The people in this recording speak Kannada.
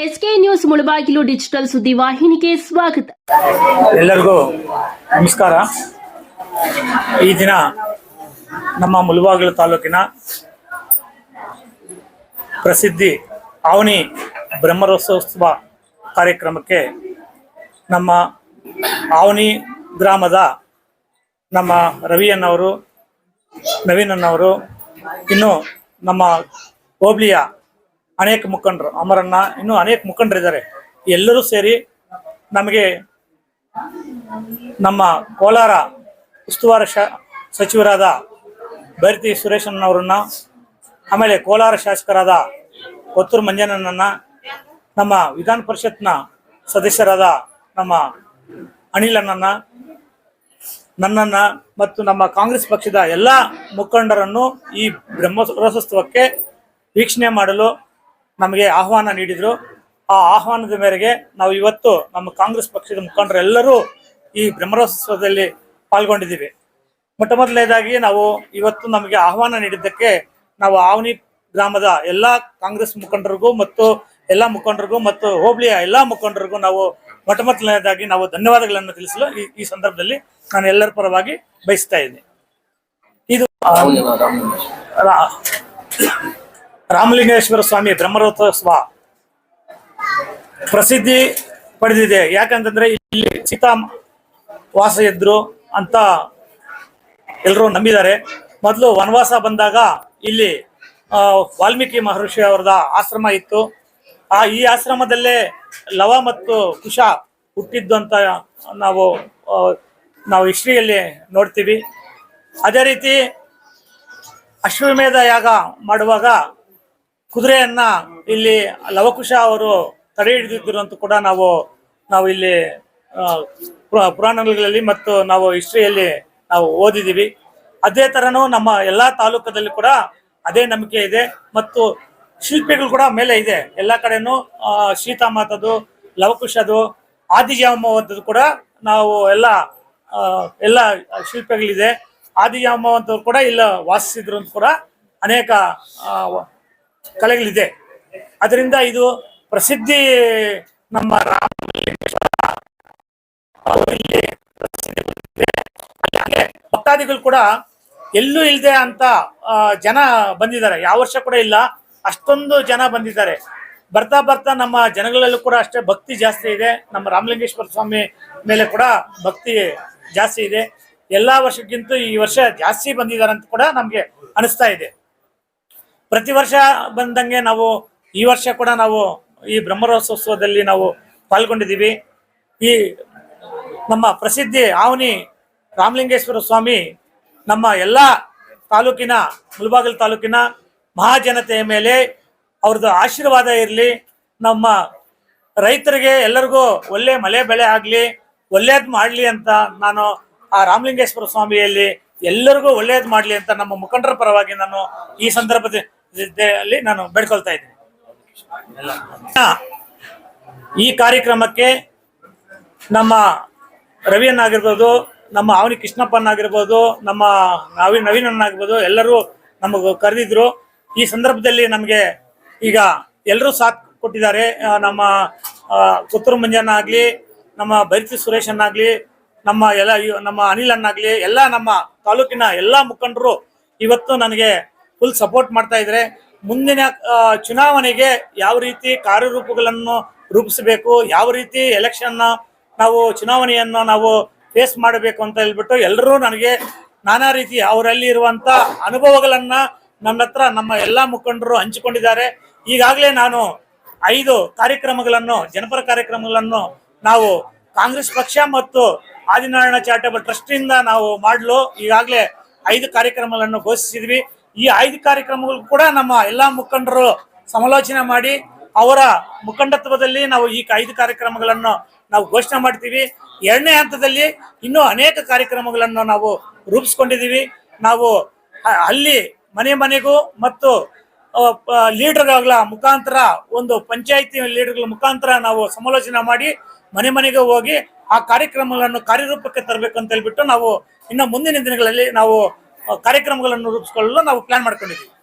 ಎಸ್ಕೆ ನ್ಯೂಸ್ ಮುಳಬಾಗಿಲು ಡಿಜಿಟಲ್ ಸುದ್ದಿವಾಹಿನಿಗೆ ಸ್ವಾಗತ. ಎಲ್ಲರಿಗೂ ನಮಸ್ಕಾರ. ಈ ದಿನ ನಮ್ಮ ಮುಳಬಾಗಿಲು ತಾಲೂಕಿನ ಪ್ರಸಿದ್ಧಿ ಆವನಿ ಬ್ರಹ್ಮರಥೋತ್ಸವ ಕಾರ್ಯಕ್ರಮಕ್ಕೆ ನಮ್ಮ ಆವನಿ ಗ್ರಾಮದ ನಮ್ಮ ರವಿಯನ್ನವರು, ನವೀನನ್ನವರು, ಇನ್ನು ನಮ್ಮ ಹೋಬಳಿಯ ಅನೇಕ ಮುಖಂಡರು, ಅಮರಣ್ಣ, ಇನ್ನೂ ಅನೇಕ ಮುಖಂಡರಿದ್ದಾರೆ. ಎಲ್ಲರೂ ಸೇರಿ ನಮಗೆ ನಮ್ಮ ಕೋಲಾರ ಉಸ್ತುವಾರಿ ಸಚಿವರಾದ ಬೈರತಿ ಸುರೇಶಣ್ಣವರನ್ನ, ಆಮೇಲೆ ಕೋಲಾರ ಶಾಸಕರಾದ ಕೊತ್ತೂರು ಮಂಜಣ್ಣನನ್ನ, ನಮ್ಮ ವಿಧಾನ ಪರಿಷತ್ನ ಸದಸ್ಯರಾದ ನಮ್ಮ ಅನಿಲಣ್ಣನ, ನನ್ನನ್ನು ಮತ್ತು ನಮ್ಮ ಕಾಂಗ್ರೆಸ್ ಪಕ್ಷದ ಎಲ್ಲ ಮುಖಂಡರನ್ನು ಈ ಬ್ರಹ್ಮರಥೋತ್ಸವಕ್ಕೆ ವೀಕ್ಷಣೆ ಮಾಡಲು ನಮಗೆ ಆಹ್ವಾನ ನೀಡಿದರು. ಆ ಆಹ್ವಾನದ ಮೇರೆಗೆ ನಾವು ಇವತ್ತು ನಮ್ಮ ಕಾಂಗ್ರೆಸ್ ಪಕ್ಷದ ಮುಖಂಡರೆಲ್ಲರೂ ಈ ಬ್ರಹ್ಮರಥೋತ್ಸವದಲ್ಲಿ ಪಾಲ್ಗೊಂಡಿದ್ದೀವಿ. ಮೊಟ್ಟ ಮೊದಲನೇದಾಗಿ ನಾವು ಇವತ್ತು ನಮಗೆ ಆಹ್ವಾನ ನೀಡಿದ್ದಕ್ಕೆ ನಾವು ಆವನಿ ಗ್ರಾಮದ ಎಲ್ಲ ಕಾಂಗ್ರೆಸ್ ಮುಖಂಡರಿಗೂ ಮತ್ತು ಎಲ್ಲ ಮುಖಂಡರಿಗೂ ಮತ್ತು ಹೋಬಳಿಯ ಎಲ್ಲ ಮುಖಂಡರಿಗೂ ನಾವು ಮೊಟ್ಟ ಮೊದಲನೇದಾಗಿ ನಾವು ಧನ್ಯವಾದಗಳನ್ನು ತಿಳಿಸಲು ಈ ಸಂದರ್ಭದಲ್ಲಿ ನಾನು ಎಲ್ಲರ ಪರವಾಗಿ ಬಯಸ್ತಾ ಇದ್ದೀನಿ. ಇದು ರಾಮಲಿಂಗೇಶ್ವರ ಸ್ವಾಮಿ ಬ್ರಹ್ಮರಥೋತ್ಸವ ಪ್ರಸಿದ್ಧಿ ಪಡೆದಿದೆ. ಯಾಕಂತಂದ್ರೆ ಇಲ್ಲಿ ಸೀತಾ ವಾಸ ಇದ್ರು ಅಂತ ಎಲ್ಲರೂ ನಂಬಿದ್ದಾರೆ. ಮೊದಲು ವನವಾಸ ಬಂದಾಗ ಇಲ್ಲಿ ವಾಲ್ಮೀಕಿ ಮಹರ್ಷಿ ಅವರದ ಆಶ್ರಮ ಇತ್ತು. ಈ ಆಶ್ರಮದಲ್ಲೇ ಲವ ಮತ್ತು ಕುಶ ಹುಟ್ಟಿದ್ದು ಅಂತ ನಾವು ಹಿಸ್ಟ್ರಿಯಲ್ಲಿ ನೋಡ್ತೀವಿ. ಅದೇ ರೀತಿ ಅಶ್ವಮೇಧ ಯಾಗ ಮಾಡುವಾಗ ಕುದುರೆಯನ್ನ ಇಲ್ಲಿ ಲವಕುಶ ಅವರು ತಡೆ ಹಿಡಿದಿದ್ದರು ಅಂತ ಕೂಡ ನಾವು ಇಲ್ಲಿ ಪುರಾಣಗಳಲ್ಲಿ ಮತ್ತು ನಾವು ಹಿಸ್ಟ್ರಿಯಲ್ಲಿ ನಾವು ಓದಿದ್ದೀವಿ. ಅದೇ ತರನು ನಮ್ಮ ಎಲ್ಲಾ ತಾಲೂಕದಲ್ಲಿ ಕೂಡ ಅದೇ ನಂಬಿಕೆ ಇದೆ ಮತ್ತು ಶಿಲ್ಪಿಗಳು ಕೂಡ ಮೇಲೆ ಇದೆ. ಎಲ್ಲ ಕಡೆನೂ ಸೀತಾಮಾತದು, ಲವಕುಶದು, ಆದಿಜಾಂಬವಂತದ್ದು ಕೂಡ ನಾವು ಎಲ್ಲ ಶಿಲ್ಪಿಗಳಿದೆ. ಆದಿಜಾಂಬವಂತವ್ರು ಕೂಡ ಇಲ್ಲ ವಾಸಿಸಿದ್ರು ಅಂತ ಕೂಡ ಅನೇಕ ಕಲೆಗಳಿದೆ. ಅದರಿಂದ ಇದು ಪ್ರಸಿದ್ಧಿ ನಮ್ಮ ಭಕ್ತಾದಿಗಳು ಕೂಡ ಎಲ್ಲೂ ಇಲ್ಲದೆ ಅಂತ ಜನ ಬಂದಿದ್ದಾರೆ. ಯಾವ ವರ್ಷ ಕೂಡ ಇಲ್ಲ, ಅಷ್ಟೊಂದು ಜನ ಬಂದಿದ್ದಾರೆ. ಬರ್ತಾ ಬರ್ತಾ ನಮ್ಮ ಜನಗಳಲ್ಲೂ ಕೂಡ ಅಷ್ಟೇ ಭಕ್ತಿ ಜಾಸ್ತಿ ಇದೆ. ನಮ್ಮ ರಾಮಲಿಂಗೇಶ್ವರ ಸ್ವಾಮಿ ಮೇಲೆ ಕೂಡ ಭಕ್ತಿ ಜಾಸ್ತಿ ಇದೆ. ಎಲ್ಲಾ ವರ್ಷಕ್ಕಿಂತ ಈ ವರ್ಷ ಜಾಸ್ತಿ ಬಂದಿದ್ದಾರೆ ಅಂತ ಕೂಡ ನಮ್ಗೆ ಅನಿಸ್ತಾ ಇದೆ. ಪ್ರತಿ ವರ್ಷ ಬಂದಂಗೆ ನಾವು ಈ ವರ್ಷ ಕೂಡ ನಾವು ಈ ಬ್ರಹ್ಮರಥೋತ್ಸವದಲ್ಲಿ ನಾವು ಪಾಲ್ಗೊಂಡಿದ್ದೀವಿ. ಈ ನಮ್ಮ ಪ್ರಸಿದ್ಧಿ ಆವನಿ ರಾಮಲಿಂಗೇಶ್ವರ ಸ್ವಾಮಿ ನಮ್ಮ ಎಲ್ಲ ತಾಲೂಕಿನ, ಮುಳಬಾಗಿಲು ತಾಲೂಕಿನ ಮಹಾಜನತೆಯ ಮೇಲೆ ಅವ್ರದ್ದು ಆಶೀರ್ವಾದ ಇರಲಿ. ನಮ್ಮ ರೈತರಿಗೆ ಎಲ್ಲರಿಗೂ ಒಳ್ಳೆ ಮಳೆ ಬೆಳೆ ಆಗಲಿ, ಒಳ್ಳೇದು ಮಾಡಲಿ ಅಂತ ನಾನು ಆ ರಾಮಲಿಂಗೇಶ್ವರ ಸ್ವಾಮಿಯಲ್ಲಿ ಎಲ್ಲರಿಗೂ ಒಳ್ಳೇದು ಮಾಡಲಿ ಅಂತ ನಮ್ಮ ಮುಖಂಡರ ಪರವಾಗಿ ನಾನು ಈ ಸಂದರ್ಭದಲ್ಲಿ ನಾನು ಬೇಡ್ಕೊಳ್ತಾ ಇದ್ದೀನಿ. ಈ ಕಾರ್ಯಕ್ರಮಕ್ಕೆ ನಮ್ಮ ರವಿಯನ್ನಾಗಿರ್ಬೋದು, ನಮ್ಮ ಆವನಿ ಕೃಷ್ಣಪ್ಪನಾಗಿರ್ಬೋದು, ನಮ್ಮ ನವೀನನ್ನಾಗಿರ್ಬೋದು, ಎಲ್ಲರೂ ನಮಗೆ ಕರೆದಿದ್ರು. ಈ ಸಂದರ್ಭದಲ್ಲಿ ನಮಗೆ ಈಗ ಎಲ್ಲರೂ ಸಾಥ್ ಕೊಟ್ಟಿದ್ದಾರೆ. ನಮ್ಮ ಕೊತ್ತೂರು ಮಂಜಣ್ಣ ಆಗಲಿ, ನಮ್ಮ ಬೈರತಿ ಸುರೇಶನ್ನಾಗಲಿ, ನಮ್ಮ ಅನಿಲನ್ನಾಗಲಿ, ಎಲ್ಲ ನಮ್ಮ ತಾಲೂಕಿನ ಎಲ್ಲ ಮುಖಂಡರು ಇವತ್ತು ನನಗೆ ಫುಲ್ ಸಪೋರ್ಟ್ ಮಾಡ್ತಾ ಇದ್ದಾರೆ. ಮುಂದಿನ ಚುನಾವಣೆಗೆ ಯಾವ ರೀತಿ ಕಾರ್ಯರೂಪಗಳನ್ನು ರೂಪಿಸಬೇಕು, ಯಾವ ರೀತಿ ಎಲೆಕ್ಷನ್ ನಾವು ಚುನಾವಣೆಯನ್ನು ನಾವು ಫೇಸ್ ಮಾಡಬೇಕು ಅಂತ ಹೇಳ್ಬಿಟ್ಟು ಎಲ್ಲರೂ ನನಗೆ ನಾನಾ ರೀತಿ ಅವರಲ್ಲಿ ಇರುವಂತ ಅನುಭವಗಳನ್ನ ನನ್ನ ಹತ್ರ ನಮ್ಮ ಎಲ್ಲಾ ಮುಖಂಡರು ಹಂಚಿಕೊಂಡಿದ್ದಾರೆ. ಈಗಾಗಲೇ ನಾನು 5 ಕಾರ್ಯಕ್ರಮಗಳನ್ನು, ಜನಪರ ಕಾರ್ಯಕ್ರಮಗಳನ್ನು ನಾವು ಕಾಂಗ್ರೆಸ್ ಪಕ್ಷ ಮತ್ತು ಆದಿನಾರಾಯಣ ಚಾರಿಟೇಬಲ್ ಟ್ರಸ್ಟ್ ಇಂದ ನಾವು ಮಾಡಲು ಈಗಾಗಲೇ 5 ಕಾರ್ಯಕ್ರಮಗಳನ್ನು ಘೋಷಿಸಿದ್ವಿ. ಈ 5 ಕಾರ್ಯಕ್ರಮಗಳು ಕೂಡ ನಮ್ಮ ಎಲ್ಲಾ ಮುಖಂಡರು ಸಮಾಲೋಚನೆ ಮಾಡಿ ಅವರ ಮುಖಂಡತ್ವದಲ್ಲಿ ನಾವು ಈ 5 ಕಾರ್ಯಕ್ರಮಗಳನ್ನು ನಾವು ಘೋಷಣೆ ಮಾಡ್ತೀವಿ. 2ನೇ ಹಂತದಲ್ಲಿ ಇನ್ನೂ ಅನೇಕ ಕಾರ್ಯಕ್ರಮಗಳನ್ನು ನಾವು ರೂಪಿಸ್ಕೊಂಡಿದ್ದೀವಿ. ನಾವು ಅಲ್ಲಿ ಮನೆ ಮನೆಗೂ ಮತ್ತು ಲೀಡರ್ಗಳ ಮುಖಾಂತರ, ಒಂದು ಪಂಚಾಯಿತಿ ಲೀಡರ್ಗಳ ಮುಖಾಂತರ ನಾವು ಸಮಾಲೋಚನೆ ಮಾಡಿ ಮನೆ ಮನೆಗೆ ಹೋಗಿ ಆ ಕಾರ್ಯಕ್ರಮಗಳನ್ನು ಕಾರ್ಯರೂಪಕ್ಕೆ ತರಬೇಕು ಅಂತ ಹೇಳ್ಬಿಟ್ಟು ನಾವು ಇನ್ನು ಮುಂದಿನ ದಿನಗಳಲ್ಲಿ ನಾವು ಕಾರ್ಯಕ್ರಮಗಳನ್ನು ರೂಪಿಸಿಕೊಳ್ಳಲು ನಾವು ಪ್ಲಾನ್ ಮಾಡ್ಕೊಂಡಿದ್ದೀವಿ.